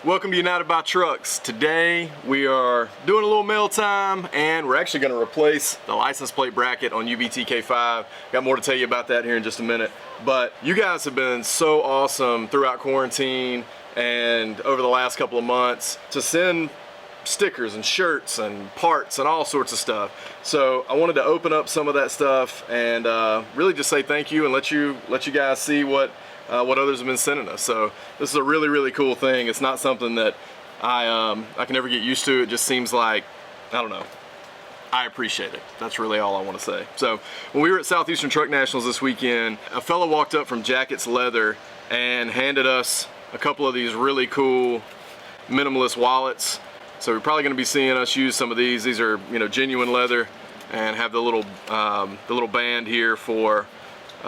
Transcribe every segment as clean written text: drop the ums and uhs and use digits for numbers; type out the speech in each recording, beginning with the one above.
Welcome to United by Trucks. Today we are doing a little mail time and we're actually going to replace the license plate bracket on UBTK5. Got more to tell you about that here in just a minute. But you guys have been so awesome throughout quarantine and over the last couple of months to send stickers and shirts and parts and all sorts of stuff. So I wanted to open up some of that stuff and really just say thank you and let you guys see what others have been sending us. So this is a really cool thing. It's not something that I can never get used to. It just seems like, I don't know, I appreciate it. That's really all I want to say. So when we were at Southeastern Truck Nationals this weekend, a fellow walked up from Jackets Leather and handed us a couple of these really cool minimalist wallets. So we're probably going to be seeing us use some of these. These are, you know, genuine leather and have the little band here for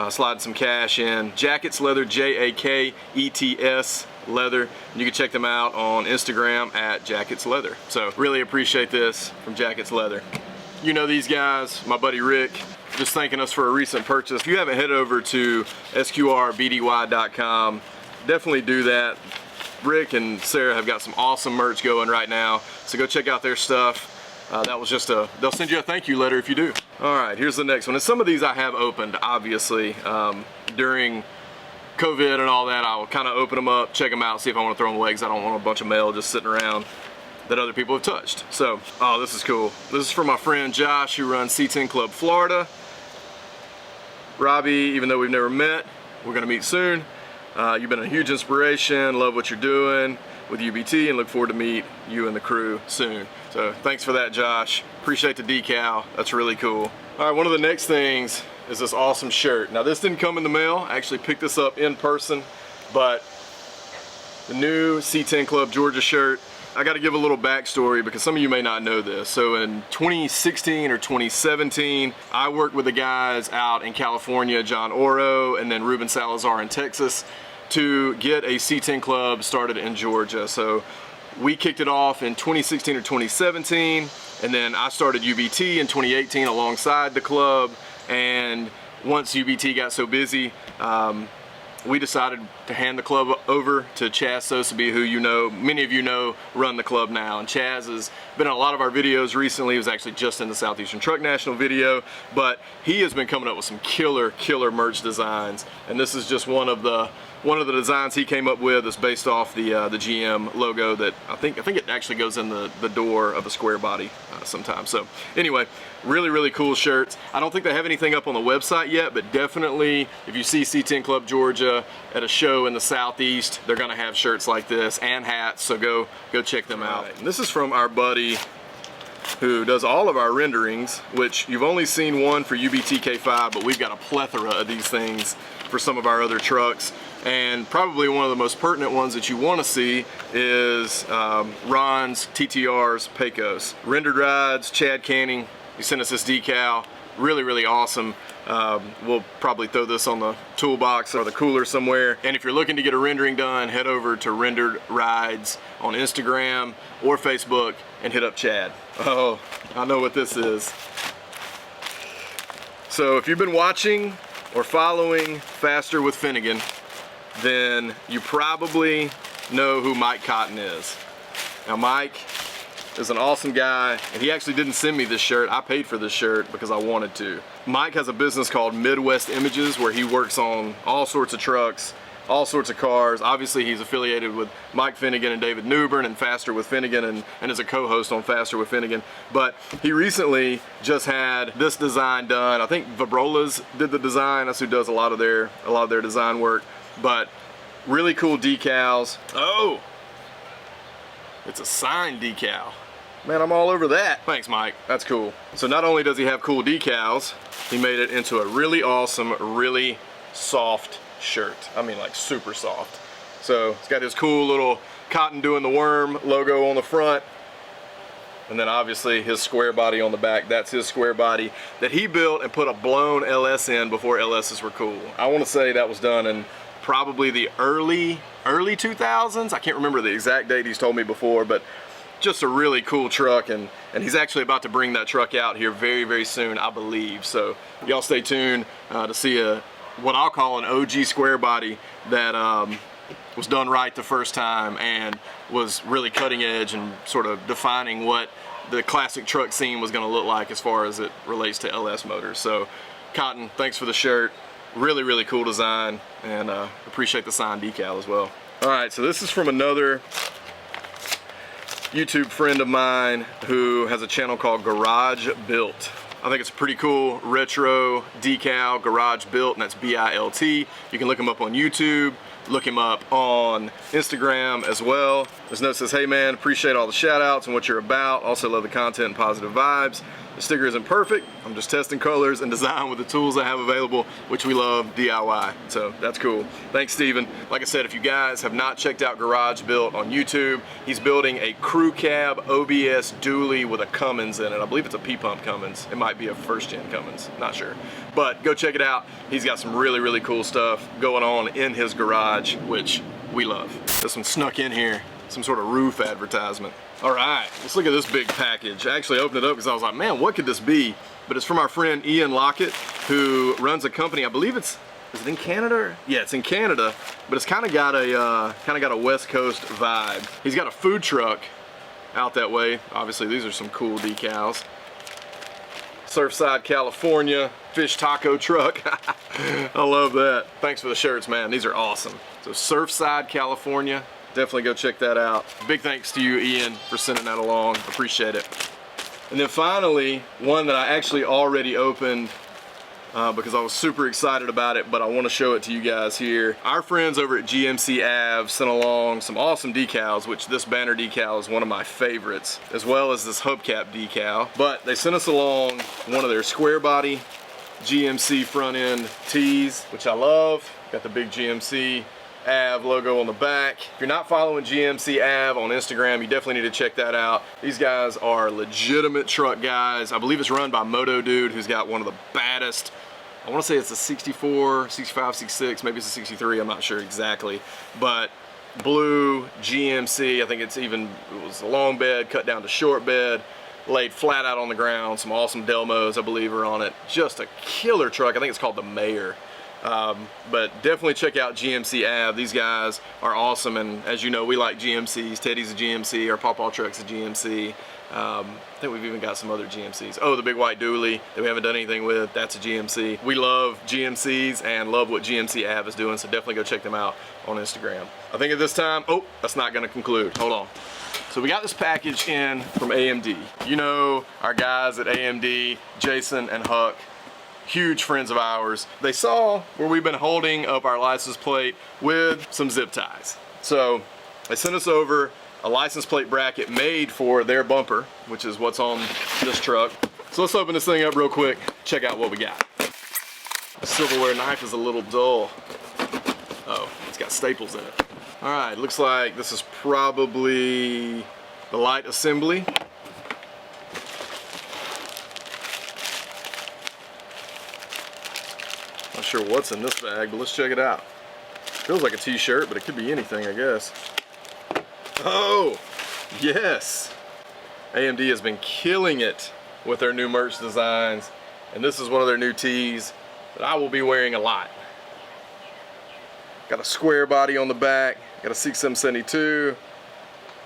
sliding some cash in. Jackets Leather, Jackets Leather. You can check them out on Instagram at Jackets Leather. So really appreciate this from Jackets Leather. You know these guys, my buddy Rick, just thanking us for a recent purchase. If you haven't head over to Sqrbdyy.com, definitely do that. Rick and Sarah have got some awesome merch going right now, so go check out their stuff. That was just they'll send you a thank you letter if you do. All right, here's the next one. And some of these I have opened, obviously. During COVID and all that, I'll kind of open them up, check them out, see if I want to throw them away, because I don't want a bunch of mail just sitting around that other people have touched. So, oh, this is cool. This is from my friend Josh, who runs C10 Club Florida. Robbie, even though we've never met, we're gonna meet soon. You've been a huge inspiration, love what you're doing with UBT, and look forward to meet you and the crew soon. So thanks for that, Josh. Appreciate the decal, that's really cool. All right, one of the next things is this awesome shirt. Now this didn't come in the mail, I actually picked this up in person, but the new C10 Club Georgia shirt, I gotta give a little backstory because some of you may not know this. So in 2016 or 2017, I worked with the guys out in California, John Oro, and then Ruben Salazar in Texas, to get a C10 Club started in Georgia. So we kicked it off in 2016 or 2017, and then I started UBT in 2018 alongside the club. And once UBT got so busy, we decided to hand the club over to Chaz Sqrbdyy, who you know, many of you know, run the club now. And Chaz has been in a lot of our videos recently. He was actually just in the Southeastern Truck National video, but he has been coming up with some killer merch designs. And this is just one of the designs he came up with. That's based off the GM logo that I think it actually goes in the door of a Sqrbdyy sometimes. So anyway, really cool shirts. I don't think they have anything up on the website yet, but definitely if you see C10 Club Georgia at a show in the Southeast, they're gonna have shirts like this and hats, so go check them out. And this is from our buddy who does all of our renderings, which you've only seen one for UBTK5, but we've got a plethora of these things for some of our other trucks. And probably one of the most pertinent ones that you want to see is Ron's TTR's Pecos. Rendered rides, Chad Canning, he sent us this decal, really awesome. We'll probably throw this on the toolbox or the cooler somewhere. And if you're looking to get a rendering done, head over to Rendered Rides on Instagram or Facebook and hit up Chad. Oh, I know what this is. So if you've been watching or following Faster with Finnegan, then you probably know who Mike Cotton is. Now Mike is an awesome guy, and he actually didn't send me this shirt. I paid for this shirt because I wanted to. Mike has a business called Midwest Images where he works on all sorts of trucks, all sorts of cars. Obviously he's affiliated with Mike Finnegan and David Newbern and Faster with Finnegan, and is a co-host on Faster with Finnegan. But he recently just had this design done. I think Vibrolas did the design. That's who does a lot of their design work. But really cool decals. Oh, it's a signed decal. Man, I'm all over that. Thanks, Mike. That's cool. So not only does he have cool decals, he made it into a really awesome, really soft shirt. I mean, like super soft. So it's got his cool little Cotton doing the worm logo on the front. And then obviously his Sqrbdyy on the back. That's his Sqrbdyy that he built and put a blown LS in before LSs were cool. I want to say that was done in probably the early 2000s. I can't remember the exact date he's told me before, but just a really cool truck, and he's actually about to bring that truck out here very soon, I believe. So y'all stay tuned to see what I'll call an OG Sqrbdyy that was done right the first time and was really cutting edge and sort of defining what the classic truck scene was going to look like as far as it relates to LS motors. So Cotton, thanks for the shirt. Really, really cool design, and appreciate the signed decal as well. All right, so this is from another YouTube friend of mine who has a channel called Garage Built. I think it's a pretty cool retro decal, Garage Built, and that's B-I-L-T. You can look him up on YouTube, look him up on Instagram as well. This note says, hey man, appreciate all the shout outs and what you're about. Also love the content and positive vibes. The sticker isn't perfect. I'm just testing colors and design with the tools I have available, which we love, DIY. So that's cool. Thanks, Steven. Like I said, if you guys have not checked out Garage Built on YouTube, he's building a crew cab OBS dually with a Cummins in it. I believe it's a P-pump Cummins. It might be a first-gen Cummins, not sure. But go check it out. He's got some really, really cool stuff going on in his garage, which we love. This one snuck in here, some sort of roof advertisement. All right, let's look at this big package. I actually opened it up because I was like, man, what could this be? But it's from our friend Ian Lockett, who runs a company. I believe is it in Canada? Yeah, it's in Canada, but it's kind of got a West Coast vibe. He's got a food truck out that way. Obviously, these are some cool decals. Surfside California fish taco truck. I love that. Thanks for the shirts, man. These are awesome. So Surfside California. Definitely go check that out. Big thanks to you, Ian, for sending that along. Appreciate it. And then finally, one that I actually already opened because I was super excited about it, but I want to show it to you guys here. Our friends over at GMC Ave sent along some awesome decals, which this banner decal is one of my favorites, as well as this hubcap decal. But they sent us along one of their Sqrbdyy GMC front end tees, which I love. Got the big GMC Ave logo on the back. If you're not following GMC Ave on Instagram, you definitely need to check that out. These guys are legitimate truck guys. I believe it's run by Moto Dude, who's got one of the baddest, I want to say it's a 64, 65, 66, maybe it's a 63, I'm not sure exactly. But blue GMC, I think it was a long bed, cut down to short bed, laid flat out on the ground. Some awesome Delmos, I believe, are on it. Just a killer truck. I think it's called the Mayor. But definitely check out GMC Ave. These guys are awesome, and as you know, we like GMCs. Teddy's a GMC, our Pawpaw truck's a GMC. I think we've even got some other GMCs. Oh, the big white dually that we haven't done anything with, that's a GMC. We love GMCs and love what GMC Ave is doing, so definitely go check them out on Instagram. I think at this time, oh, that's not gonna conclude, hold on. So we got this package in from AMD. You know our guys at AMD, Jason and Huck, huge friends of ours. They saw where we've been holding up our license plate with some zip ties. So they sent us over a license plate bracket made for their bumper, which is what's on this truck. So let's open this thing up real quick, check out what we got. The silverware knife is a little dull. Oh, it's got staples in it. All right, looks like this is probably the light assembly. Not sure what's in this bag, but let's check it out. Feels like a t-shirt, but it could be anything, I guess. Oh, yes. AMD has been killing it with their new merch designs, and this is one of their new tees that I will be wearing a lot. Got a Sqrbdyy on the back, got a C10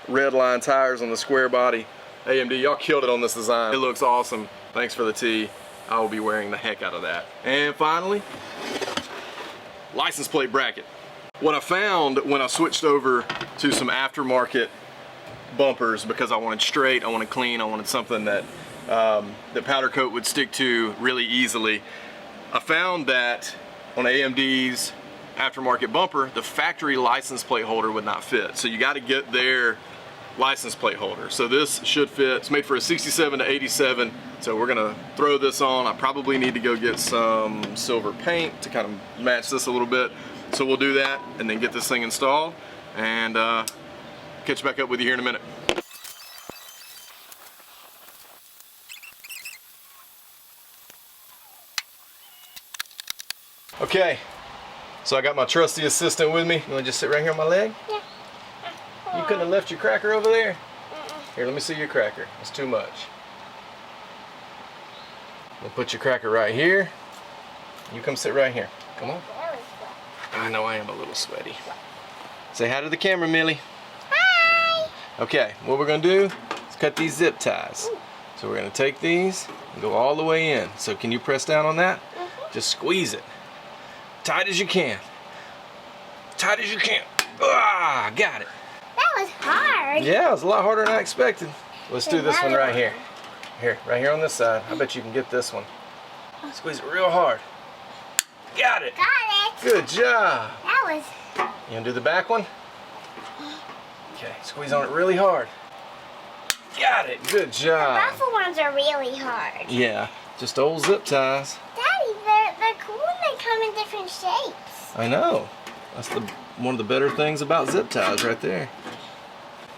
red line tires on the Sqrbdyy. AMD, y'all killed it on this design. It looks awesome. Thanks for the tee. I will be wearing the heck out of that. And finally, license plate bracket. What I found when I switched over to some aftermarket bumpers, because I wanted straight, I wanted clean, I wanted something that the powder coat would stick to really easily. I found that on AMD's aftermarket bumper, the factory license plate holder would not fit. So you got to get their license plate holder. So this should fit. It's made for a 67 to 87. So we're gonna throw this on. I probably need to go get some silver paint to kind of match this a little bit. So we'll do that and then get this thing installed and catch back up with you here in a minute. Okay, so I got my trusty assistant with me. You wanna just sit right here on my leg? Yeah. You couldn't have left your cracker over there? Here, let me see your cracker. It's too much. We'll put your cracker right here. You come sit right here. Come on. I know I am a little sweaty. Say hi to the camera, Millie. Hi! Okay, what we're gonna do is cut these zip ties. Ooh. So we're gonna take these and go all the way in. So can you press down on that? Just squeeze it. Tight as you can. Tight as you can. Ah, got it. That was hard. Yeah, it was a lot harder than I expected. Let's do this one right here. One. Here, right here on this side. I bet you can get this one. Squeeze it real hard. Got it. Got it. Good job. That was... You gonna do the back one? Okay, squeeze on it really hard. Got it. Good job. The ruffle ones are really hard. Yeah, just old zip ties. Daddy, they're cool when they come in different shapes. I know. That's one of the better things about zip ties right there.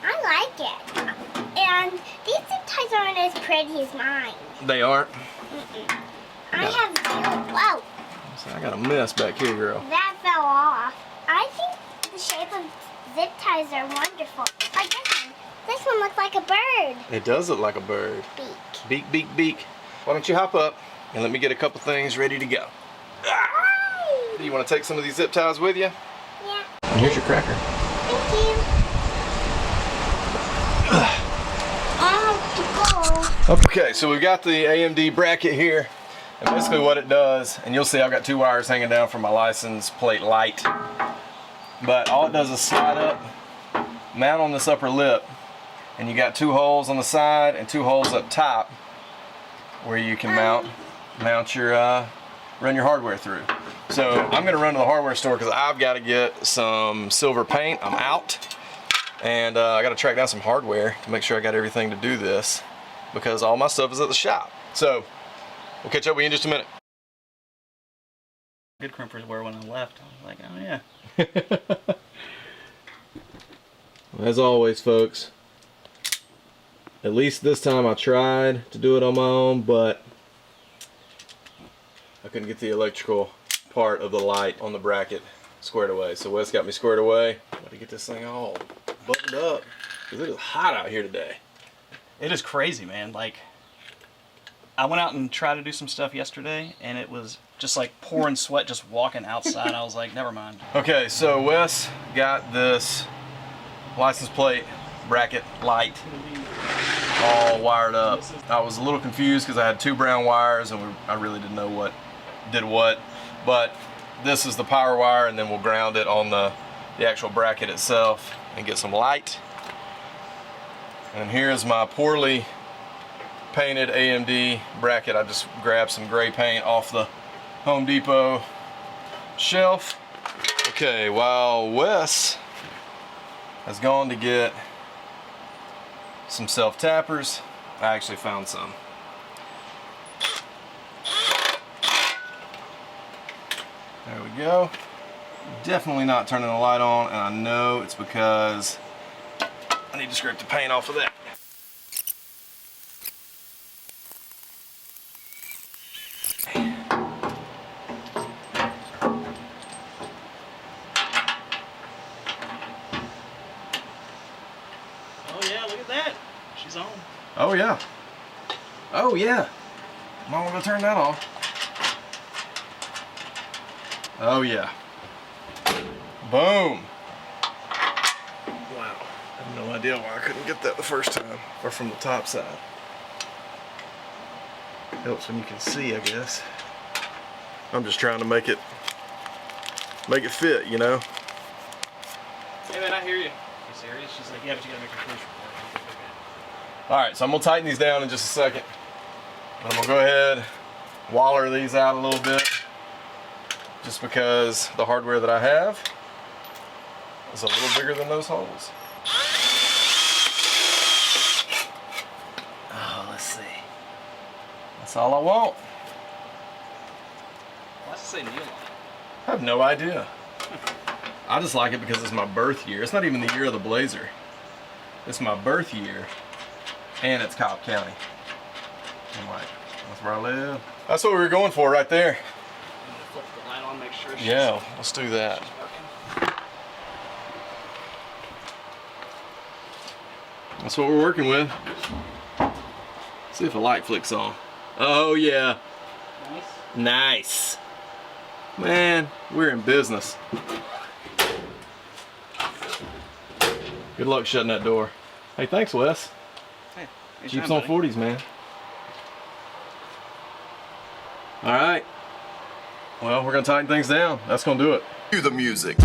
I like it. And these zip ties aren't as pretty as mine. They aren't? I have... Whoa. So I got a mess back here, girl. That fell off. I think the shape of zip ties are wonderful. Like this one. This one looks like a bird. It does look like a bird. Beak. Beak, beak, beak. Why don't you hop up and let me get a couple things ready to go. Hi. Do you want to take some of these zip ties with you? Yeah. And here's your cracker. Thank you. Okay, so we've got the AMD bracket here. And basically what it does, and you'll see I've got 2 wires hanging down from my license plate light. But all it does is slide up, mount on this upper lip, and you got 2 holes on the side and 2 holes up top where you can mount your, run your hardware through. So I'm gonna run to the hardware store because I've got to get some silver paint. I'm out. And I got to track down some hardware to make sure I got everything to do this because all my stuff is at the shop. So we'll catch up with you in just a minute. Good crimpers were when I left. I was like, oh yeah. As always, folks, at least this time I tried to do it on my own, but I couldn't get the electrical part of the light on the bracket squared away. So Wes got me squared away. Got to get this thing all buttoned up because it is hot out here today. It is crazy, man. Like, I went out and tried to do some stuff yesterday, and it was just like pouring sweat just walking outside. I was like, never mind. Okay, so Wes got this license plate bracket light all wired up. I was a little confused because I had 2 brown wires and I really didn't know what did what, but this is the power wire, and then we'll ground it on the actual bracket itself and get some light. And here's my poorly painted AMD bracket. I just grabbed some gray paint off the Home Depot shelf. Okay, while Wes has gone to get some self-tappers, I actually found some. There we go. Definitely not turning the light on, and I know it's because I need to scrape the paint off of that. Oh yeah, look at that. She's on. Oh yeah. Oh yeah. Might want to turn that off. Oh yeah. Boom. Wow. I have no idea why I couldn't get that the first time, or from the top side. Helps when you can see, I guess. I'm just trying to make it fit, you know. Hey man, I hear you. You serious? She's like, yeah, but you gotta make your police report. All right, so I'm gonna tighten these down in just a second. But I'm gonna go ahead, waller these out a little bit, just because the hardware that I have is a little bigger than those holes. Oh, let's see. That's all I want. Why does it say Neil on it? I have no idea. I just like it because it's my birth year. It's not even the year of the Blazer. It's my birth year, and it's Cobb County. I'm like, that's where I live. That's what we were going for right there. I'm gonna flip the light on, make sure she's, Yeah, let's do that. she's working. That's what we're working with. See if a light flicks on. Oh yeah. Nice. Nice. Man, we're in business. Good luck shutting that door. Hey, thanks, Wes. Hey, Jeeps on 40s, man. All right. Well, we're gonna tighten things down. That's gonna do it. Cue the music.